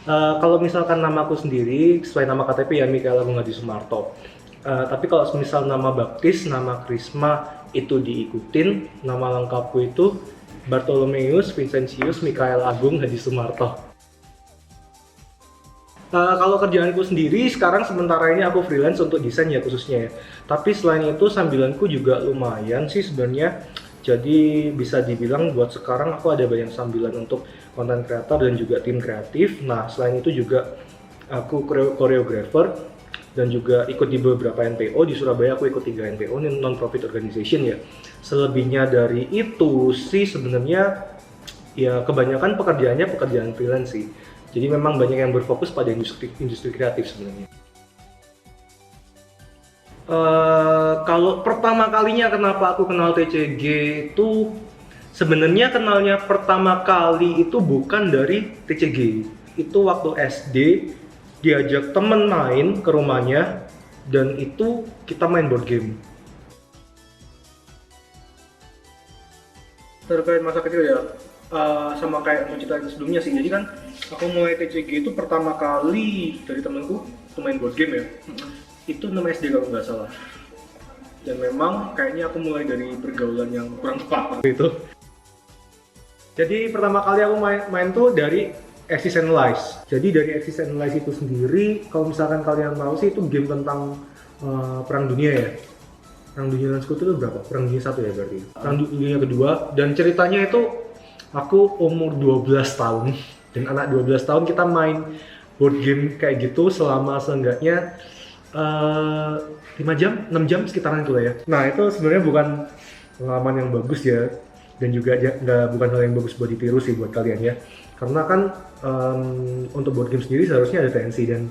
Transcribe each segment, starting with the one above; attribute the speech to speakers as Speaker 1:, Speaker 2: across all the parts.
Speaker 1: Kalau misalkan namaku sendiri, selain nama KTP ya Mikael Agung Hadi Sumarto. Tapi kalau misal nama baptis, nama krisma itu diikutin, nama lengkapku itu Bartolomeus Vincentius Mikael Agung Hadi Sumarto. Kalau kerjaanku sendiri sekarang sementara ini aku freelance untuk desain ya khususnya ya. Tapi selain itu sambilanku juga lumayan sih sebenarnya. Jadi bisa dibilang buat sekarang aku ada banyak sambilan untuk konten kreator dan juga tim kreatif. Nah selain itu juga aku koreografer dan juga ikut di beberapa NPO. Di Surabaya aku ikut 3 NPO, ini non-profit organization ya. Selebihnya dari itu sih sebenarnya ya kebanyakan pekerjaannya pekerjaan freelance sih. Jadi memang banyak yang berfokus pada industri kreatif sebenarnya. Kalau pertama kalinya kenapa aku kenal TCG itu sebenarnya kenalnya pertama kali itu bukan dari TCG. Itu waktu SD diajak temen main ke rumahnya dan itu kita main board game. Terkait masa kecil ya, sama kayak cerita sebelumnya sih. Jadi kan aku mulai TCG itu pertama kali dari temenku itu main board game ya. Itu 6 SD kalau nggak salah. Dan memang kayaknya aku mulai dari pergaulan yang kurang tepat waktu itu. Jadi pertama kali aku main tuh dari Axis Analyze. Jadi dari Axis Analyze itu sendiri, kalau misalkan kalian tahu sih itu game tentang perang dunia ya. Perang dunia dan sekutu itu berapa? Perang dunia 1 ya berarti. Perang dunia kedua dan ceritanya itu aku umur 12 tahun dan anak 12 tahun kita main board game kayak gitu selama seenggaknya 5 jam, 6 jam sekitaran itu lah ya. Nah itu sebenarnya bukan pengalaman yang bagus ya dan juga bukan hal yang bagus buat ditiru sih buat kalian ya. Karena kan untuk board game sendiri seharusnya ada TNC dan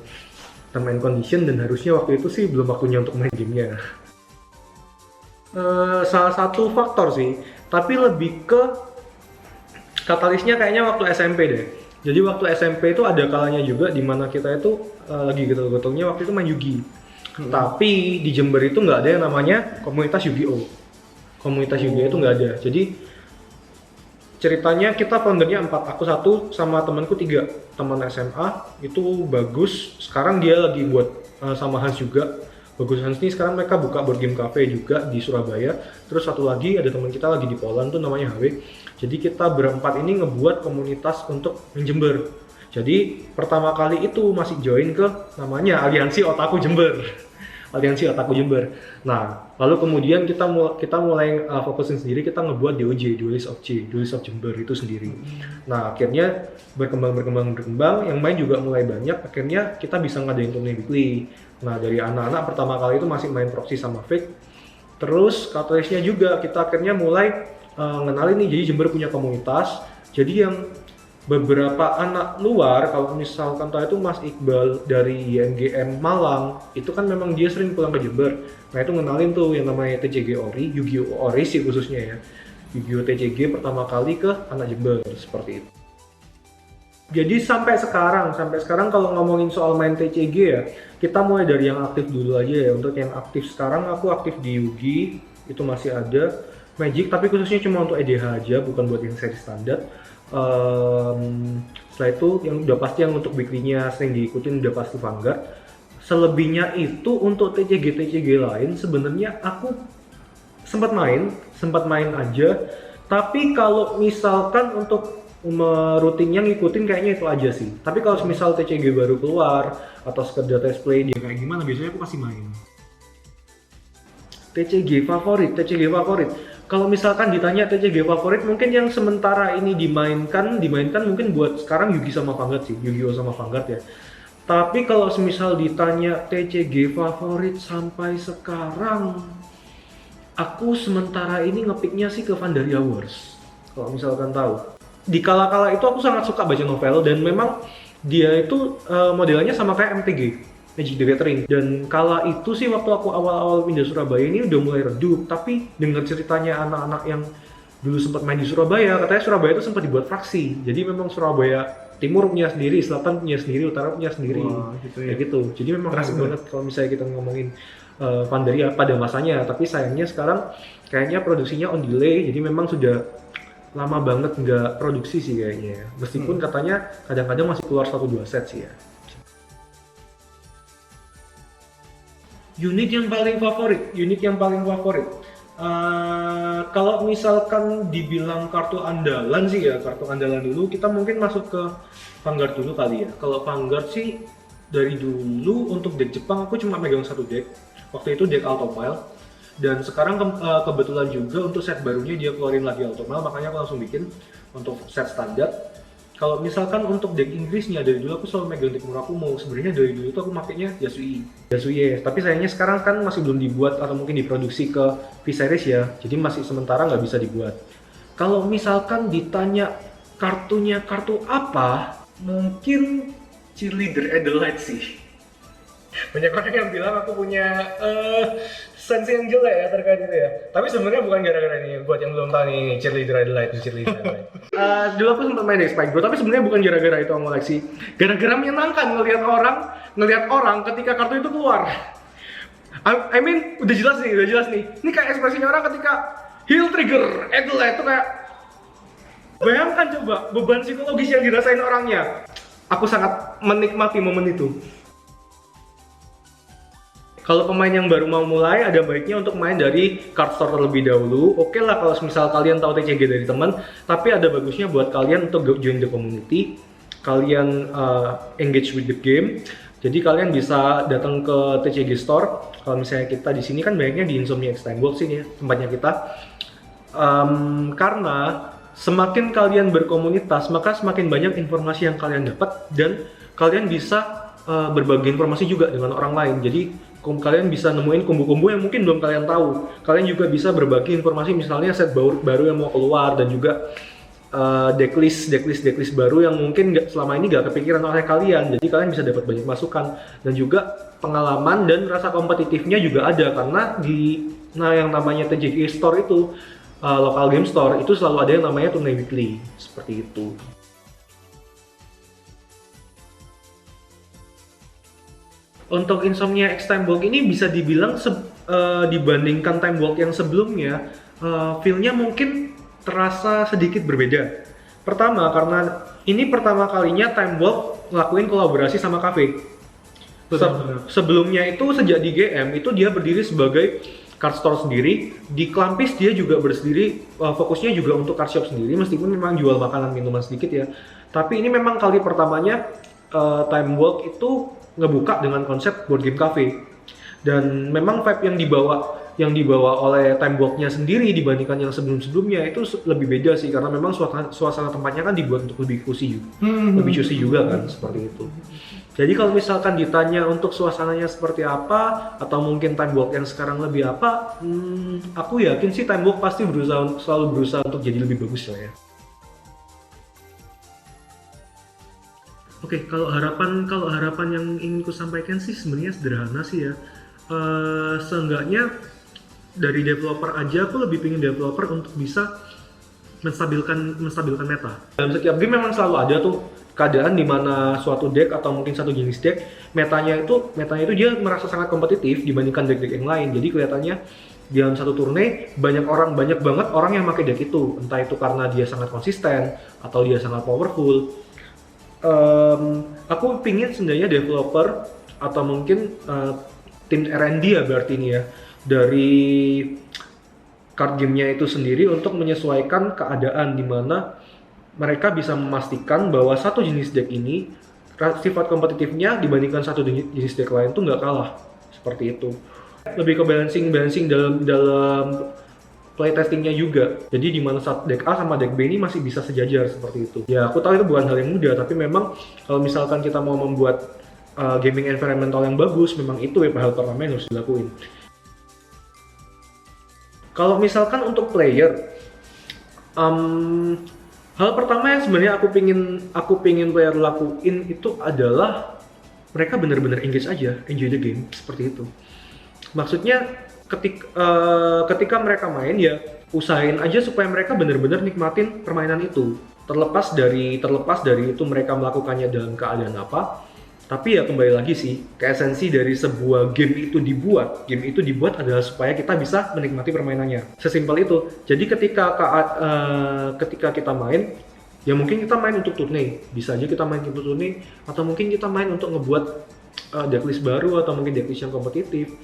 Speaker 1: term and condition dan harusnya waktu itu sih belum waktunya untuk main gamenya. Salah satu faktor sih, tapi lebih ke katalisnya kayaknya waktu SMP deh. Jadi waktu SMP itu ada kalanya juga di mana kita itu lagi getol-getolnya waktu itu main Yugi. Tapi di Jember itu nggak ada yang namanya komunitas Yu-Gi-Oh. Komunitas Yu-Gi-Oh itu nggak ada. Jadi ceritanya kita foundernya 4, aku 1 sama temanku 3, teman SMA itu bagus. Sekarang dia lagi buat sama Hans juga. Bagus Hans ini sekarang mereka buka board game cafe juga di Surabaya. Terus satu lagi ada teman kita lagi di Poland tuh namanya HW. Jadi kita berempat ini ngebuat komunitas untuk main Jember. Jadi pertama kali itu masih join ke namanya Aliansi Otaku Jember. Aliansi Otaku Jember. Nah, lalu kemudian kita mulai fokusin sendiri, kita ngebuat DOJ, Duelist of Jember itu sendiri. Nah, akhirnya berkembang, yang main juga mulai banyak, akhirnya kita bisa ngadain turnamen weekly. Nah, dari anak-anak pertama kali itu masih main proxy sama fake. Terus katalisnya juga kita akhirnya mulai ngenalin nih, jadi Jember punya komunitas. Jadi yang beberapa anak luar, kalau misalkan tahu itu Mas Iqbal dari YMGM Malang, itu kan memang dia sering pulang ke Jember. Nah itu ngenalin tuh yang namanya TCG Ori, Yu-Gi-Oh Ori sih khususnya ya. Yu-Gi-Oh TCG pertama kali ke anak Jember, seperti itu. Jadi sampai sekarang kalau ngomongin soal main TCG ya, kita mulai dari yang aktif dulu aja ya. Untuk yang aktif sekarang aku aktif di Yugi, itu masih ada. Magic, tapi khususnya cuma untuk EDH aja, bukan buat yang seri standar. Setelah itu yang udah pasti yang untuk weekly-nya sering diikutin udah pasti Vanguard. Selebihnya itu untuk TCG lain sebenarnya aku sempat main aja. Tapi kalau misalkan untuk rutinnya ngikutin kayaknya itu aja sih. Tapi kalau misal TCG baru keluar atau sekedar test play dia kayak gimana, biasanya aku pasti main. TCG favorit. Kalau misalkan ditanya TCG favorit, mungkin yang sementara ini dimainkan mungkin buat sekarang Yugi sama Vanguard sih, Yu-Gi-Oh sama Vanguard ya. Tapi kalau misal ditanya TCG favorit sampai sekarang, aku sementara ini ngepicknya sih ke Vandalia Wars. Kalau misalkan tahu. Di kala-kala itu aku sangat suka baca novel dan memang dia itu modelnya sama kayak MTG. Magic the Gathering. Dan kala itu sih waktu aku awal-awal pindah Surabaya ini udah mulai redup, tapi dengar ceritanya anak-anak yang dulu sempat main di Surabaya, katanya Surabaya itu sempat dibuat fraksi. Jadi memang Surabaya Timur punya sendiri, Selatan punya sendiri, Utara punya sendiri. Wah, gitu ya. Kayak gitu. Jadi memang asik banget kalau misalnya kita ngomongin Vandalia pada masanya, tapi sayangnya sekarang kayaknya produksinya on delay, jadi memang sudah lama banget nggak produksi sih kayaknya ya. Meskipun katanya kadang-kadang masih keluar 1-2 set sih ya. Unit yang paling favorit. Kalau misalkan dibilang kartu andalan sih ya, kartu andalan dulu kita mungkin masuk ke Vanguard dulu kali ya. Kalau Vanguard sih dari dulu untuk deck Jepang aku cuma megang satu deck. Waktu itu deck Automile. Dan sekarang kebetulan juga untuk set barunya dia keluarin lagi Automile, makanya aku langsung bikin untuk set standar. Kalau misalkan untuk deck Inggrisnya dari dulu aku selalu megang deck Murakumo. Sebenarnya dari dulu tuh aku makainya Yasui. Tapi sayangnya sekarang kan masih belum dibuat atau mungkin diproduksi ke V-Series ya. Jadi masih sementara nggak bisa dibuat. Kalau misalkan ditanya kartunya kartu apa, mungkin Cheerleader Adelaide sih. Banyak orang yang bilang aku punya sense yang jelek ya terkait itu ya. Tapi sebenarnya bukan gara-gara ini. Buat yang belum tahu nih, Cheerleader Adelaide. Dulu aku sempat main di Spike Bro, tapi sebenarnya bukan gara-gara itu aku koleksi. Gara-gara menyenangkan ngelihat orang ketika kartu itu keluar. I mean, udah jelas nih. Ini kayak ekspresinya orang ketika heal trigger Adelaide itu kayak, bayangkan coba beban psikologis yang dirasain orangnya. Aku sangat menikmati momen itu. Kalau pemain yang baru mau mulai, ada baiknya untuk main dari card store terlebih dahulu. Oke lah kalau misal kalian tahu TCG dari teman, tapi ada bagusnya buat kalian untuk join the community. Kalian engage with the game. Jadi kalian bisa datang ke TCG store. Kalau misalnya kita di sini kan banyaknya di Insomnia X Time World sini ya, tempatnya kita. Karena semakin kalian berkomunitas, maka semakin banyak informasi yang kalian dapat dan kalian bisa berbagi informasi juga dengan orang lain. Jadi kalian bisa nemuin kumbu-kumbu yang mungkin belum kalian tahu. Kalian juga bisa berbagi informasi, misalnya set baru yang mau keluar, dan juga decklist baru yang mungkin selama ini nggak kepikiran oleh kalian. Jadi kalian bisa dapat banyak masukan dan juga pengalaman dan rasa kompetitifnya juga ada, karena yang namanya TCG Store itu local game store itu selalu ada yang namanya turnamen weekly seperti itu. Untuk Insomnia X Time Walk ini bisa dibilang dibandingkan Time Walk yang sebelumnya, feel-nya mungkin terasa sedikit berbeda. Pertama, karena ini pertama kalinya Time Walk ngelakuin kolaborasi sama cafe. Sebelumnya itu sejak di GM itu dia berdiri sebagai card store sendiri. Di Klampis dia juga berdiri, fokusnya juga untuk card shop sendiri, meskipun memang jual makanan minuman sedikit ya. Tapi ini memang kali pertamanya Time Walk itu ngebuka dengan konsep board game cafe, dan memang vibe yang dibawa oleh Time Walk-nya sendiri dibandingkan yang sebelumnya itu lebih beda sih, karena memang suasana tempatnya kan dibuat untuk lebih cozy juga kan, seperti itu. Jadi kalau misalkan ditanya untuk suasananya seperti apa atau mungkin Time Walk yang sekarang lebih apa, aku yakin sih Time Walk pasti selalu berusaha untuk jadi lebih bagus lah ya. Oke, kalau harapan yang ingin ku sampaikan sih sebenarnya sederhana sih ya. Seenggaknya dari developer aja aku lebih pengen developer untuk bisa menstabilkan meta. Dalam setiap game memang selalu ada tuh keadaan di mana suatu deck atau mungkin satu jenis deck metanya itu dia merasa sangat kompetitif dibandingkan deck-deck yang lain. Jadi kelihatannya dalam satu turne banyak banget orang yang pakai deck itu, entah itu karena dia sangat konsisten atau dia sangat powerful. Aku pingin sebenarnya developer atau mungkin tim R&D ya berarti ini ya, dari card gamenya itu sendiri untuk menyesuaikan keadaan di mana mereka bisa memastikan bahwa satu jenis deck ini sifat kompetitifnya dibandingkan satu jenis deck lain tuh nggak kalah, seperti itu. Lebih ke balancing dalam playtestingnya juga. Jadi di mana deck A sama deck B ini masih bisa sejajar seperti itu. Ya aku tahu itu bukan hal yang mudah, tapi memang kalau misalkan kita mau membuat gaming environmental yang bagus, memang itu hal pertama yang harus dilakuin. Kalau misalkan untuk player, hal pertama yang sebenarnya aku pingin player lakuin itu adalah mereka benar-benar engage aja, enjoy the game seperti itu. Maksudnya ketika mereka main ya usahain aja supaya mereka benar-benar nikmatin permainan itu, terlepas dari itu mereka melakukannya dalam keadaan apa. Tapi ya kembali lagi sih, ke esensi dari sebuah game itu dibuat. Game itu dibuat adalah supaya kita bisa menikmati permainannya. Sesimpel itu. Jadi ketika kita main, ya mungkin kita main untuk turne. Bisa aja kita main untuk turne, atau mungkin kita main untuk ngebuat decklist baru, atau mungkin decklist yang kompetitif.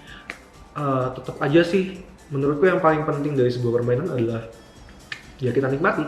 Speaker 1: Tetap aja sih, menurutku yang paling penting dari sebuah permainan adalah ya kita nikmati.